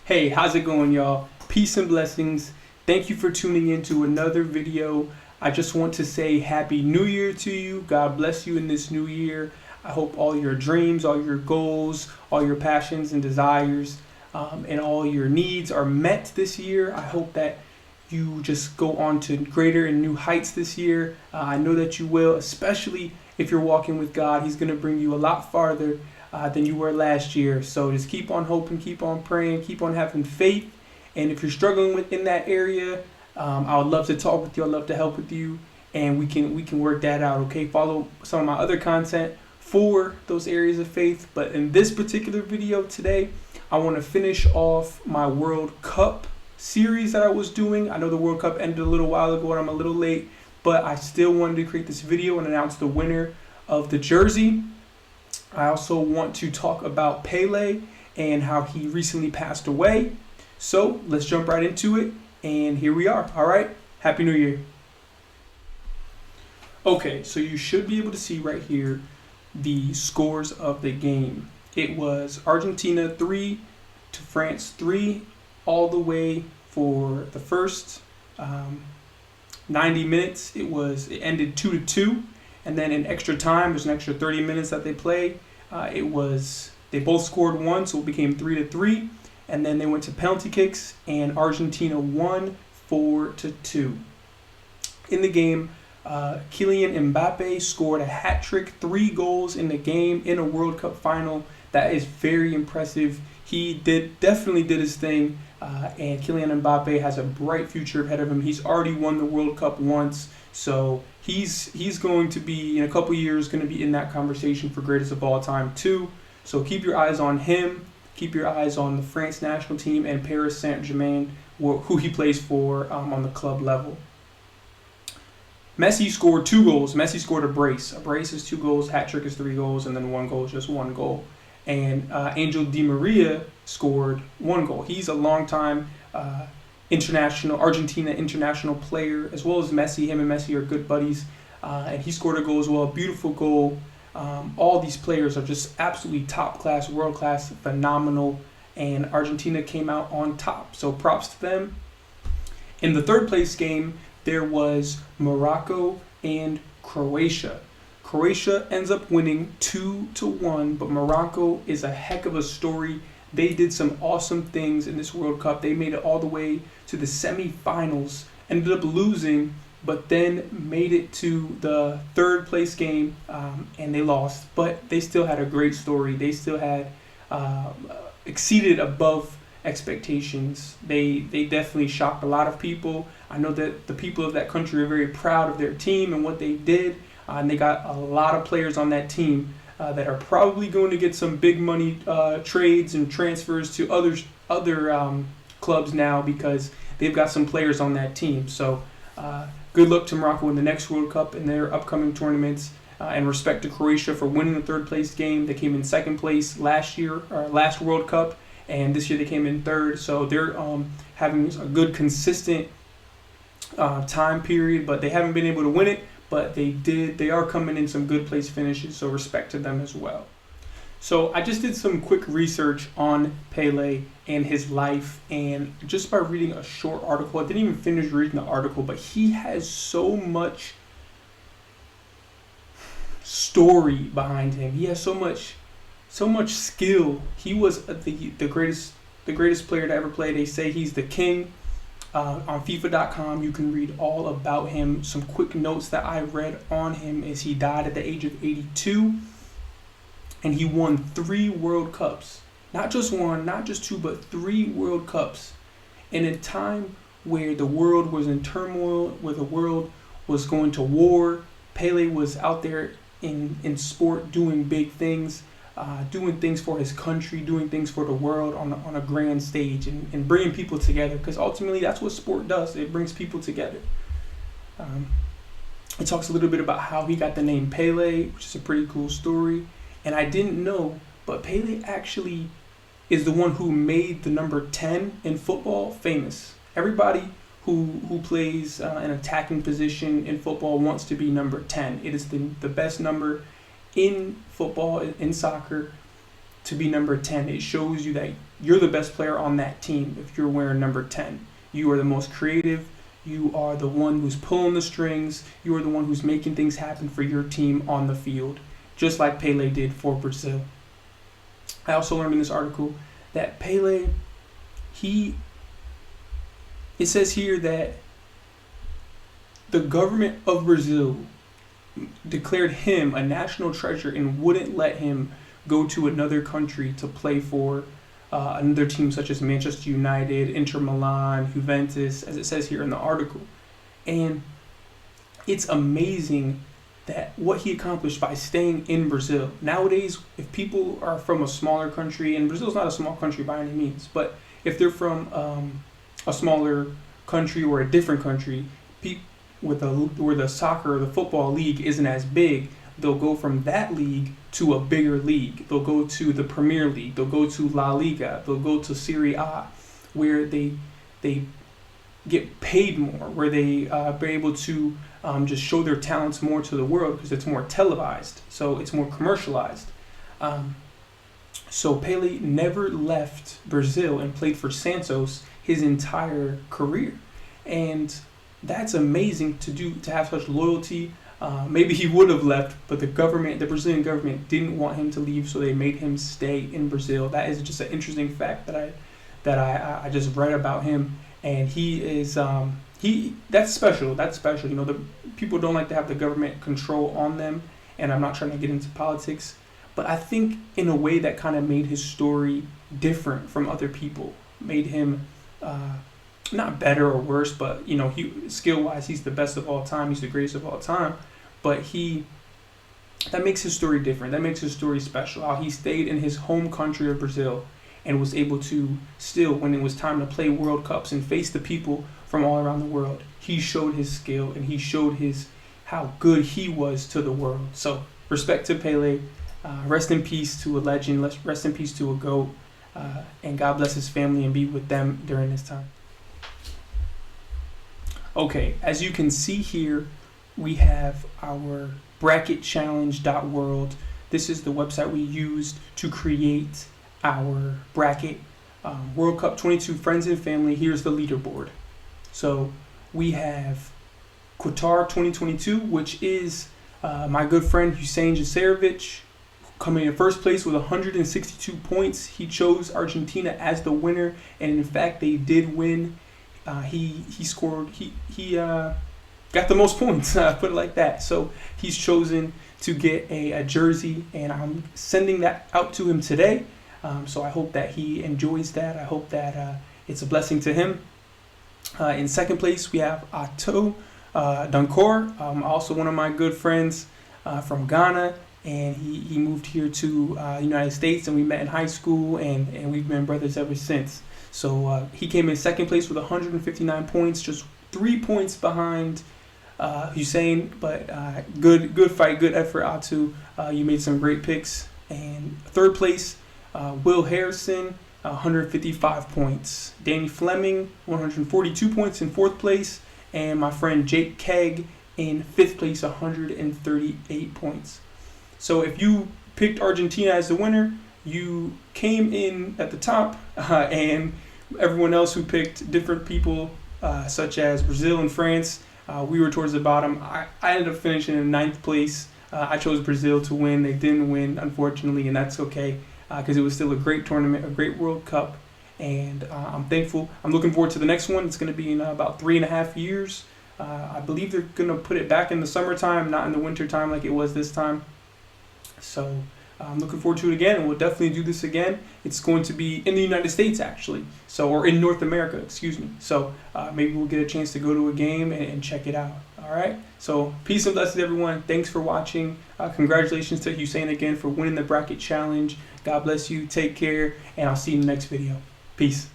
Hey, how's it going, y'all? Peace and blessings. Thank you for tuning in to another video. I just want to say Happy New Year to you. God bless you in this new year. I hope all your dreams, all your goals, all your passions and desires, and all your needs are met this year. I hope that you just go on to greater and new heights this year. I know that you will, especially if you're walking with God. He's going to bring you a lot farther than you were last year. So just keep on hoping, keep on praying, keep on having faith. And if you're struggling within that area, I would love to talk with you. I'd love to help with you, and we can work that out. Okay, follow some of my other content for those areas of faith. But in this particular video today, I want to finish off my World Cup series that I was doing. I know the World Cup ended a little while ago and I'm a little late, but I still wanted to create this video and announce the winner of the jersey. I also want to talk about Pele and how he recently passed away. So let's jump right into it, and here we are. All right, Happy New Year. Okay, so you should be able to see right here the scores of the game. It was Argentina 3 to France 3 all the way for the first 90 minutes. It ended 2-2. And then in extra time, there's an extra 30 minutes that they played. They both scored one, so it became 3-3. And then they went to penalty kicks, and Argentina won 4-2. In the game, Kylian Mbappe scored a hat trick, 3 goals in the game in a World Cup final. That is very impressive. He definitely did his thing, and Kylian Mbappe has a bright future ahead of him. He's already won the World Cup once, so he's going to be, in a couple years, going to be in that conversation for greatest of all time too. So keep your eyes on him. Keep your eyes on the France national team and Paris Saint-Germain, who he plays for on the club level. Messi scored 2 goals. Messi scored a brace. A brace is 2 goals, hat trick is 3 goals, and then 1 goal is just 1 goal. And Angel Di Maria scored 1 goal. He's a longtime Argentina international player, as well as Messi. Him and Messi are good buddies, and he scored a goal as well. A beautiful goal. All these players are just absolutely top class, world class, phenomenal, and Argentina came out on top. So props to them. In the third place game, there was Morocco and Croatia. Croatia ends up winning 2-1, but Morocco is a heck of a story. They did some awesome things in this World Cup. They made it all the way to the semifinals, ended up losing, but then made it to the third place game, and they lost. But they still had a great story. They still had exceeded above expectations. They definitely shocked a lot of people. I know that the people of that country are very proud of their team and what they did, and they got a lot of players on that team that are probably going to get some big money trades and transfers to other clubs now, because they've got some players on that team. So good luck to Morocco in the next World Cup and their upcoming tournaments, and respect to Croatia for winning the third place game. They came in second place last World Cup, and this year they came in third. So they're having a good, consistent time period, but they haven't been able to win it. But they are coming in some good place finishes, so respect to them as well. So I just did some quick research on Pele and his life, and just by reading a short article, I didn't even finish reading the article, but he has so much story behind him. He has so much skill. He was the greatest player to ever play. They say he's the king. On FIFA.com, you can read all about him. Some quick notes that I read on him is he died at the age of 82, and he won 3 World Cups. Not just 1, not just 2, but 3 World Cups. In a time where the world was in turmoil, where the world was going to war, Pele was out there in sport doing big things. Doing things for his country, doing things for the world on a grand stage, and bringing people together, because ultimately that's what sport does. It brings people together. It talks a little bit about how he got the name Pele, which is a pretty cool story. And I didn't know, but Pele actually is the one who made the number 10 in football famous. Everybody who plays an attacking position in football wants to be number 10. It is the best number in football, in soccer, to be number 10. It shows you that you're the best player on that team if you're wearing number 10. You are the most creative. You are the one who's pulling the strings. You are the one who's making things happen for your team on the field, just like Pele did for Brazil. I also learned in this article that Pele, it says here that the government of Brazil declared him a national treasure and wouldn't let him go to another country to play for another team such as Manchester United, Inter Milan, Juventus, as it says here in the article. And it's amazing that what he accomplished by staying in Brazil. Nowadays, if people are from a smaller country, and Brazil's not a small country by any means, but if they're from a smaller country or a different country, where the soccer or the football league isn't as big, they'll go from that league to a bigger league. They'll go to the Premier League. They'll go to La Liga. They'll go to Serie A, where they get paid more, where they are able to just show their talents more to the world because it's more televised, so it's more commercialized. So Pele never left Brazil and played for Santos his entire career, and that's amazing to have such loyalty. Maybe he would have left, but the Brazilian government didn't want him to leave, so they made him stay in Brazil. That is just an interesting fact that I just read about him, and he is that's special. That's special. You know, the people don't like to have the government control on them, and I'm not trying to get into politics, but I think in a way that kind of made his story different from other people, made him not better or worse, but you know, skill-wise, he's the best of all time. He's the greatest of all time. But that makes his story different. That makes his story special. How he stayed in his home country of Brazil and was able to still, when it was time to play World Cups and face the people from all around the world, he showed his skill and he showed how good he was to the world. So respect to Pele. Rest in peace to a legend. Rest in peace to a GOAT. And God bless his family and be with them during this time. Okay, as you can see here, we have our bracketchallenge.world. This is the website we used to create our bracket. World Cup 22 friends and family. Here's the leaderboard. So we have Qatar 2022, which is my good friend Hussein Jaserovic, coming in first place with 162 points. He chose Argentina as the winner, and in fact, they did win. He scored. He got the most points. Put it like that. So he's chosen to get a jersey, and I'm sending that out to him today. So I hope that he enjoys that. I hope that it's a blessing to him. In second place, we have Ato Dankor, also one of my good friends from Ghana, and he moved here to the United States, and we met in high school, and we've been brothers ever since. So he came in second place with 159 points, just 3 points behind Hussein, but good fight, good effort, Atu. You made some great picks. And third place, Will Harrison, 155 points. Danny Fleming, 142 points in fourth place. And my friend Jake Kegg in fifth place, 138 points. So if you picked Argentina as the winner, you came in at the top, and everyone else who picked different people, such as Brazil and France, we were towards the bottom. I ended up finishing in ninth place. I chose Brazil to win. They didn't win, unfortunately, and that's okay, because it was still a great tournament, a great World Cup, and I'm thankful. I'm looking forward to the next one. It's going to be in about 3.5 years. I believe they're going to put it back in the summertime, not in the wintertime like it was this time. So I'm looking forward to it again, and we'll definitely do this again. It's going to be in the United States, actually, or in North America, excuse me. So maybe we'll get a chance to go to a game and check it out. All right. So peace and blessings, everyone. Thanks for watching. Congratulations to Hussein again for winning the bracket challenge. God bless you. Take care, and I'll see you in the next video. Peace.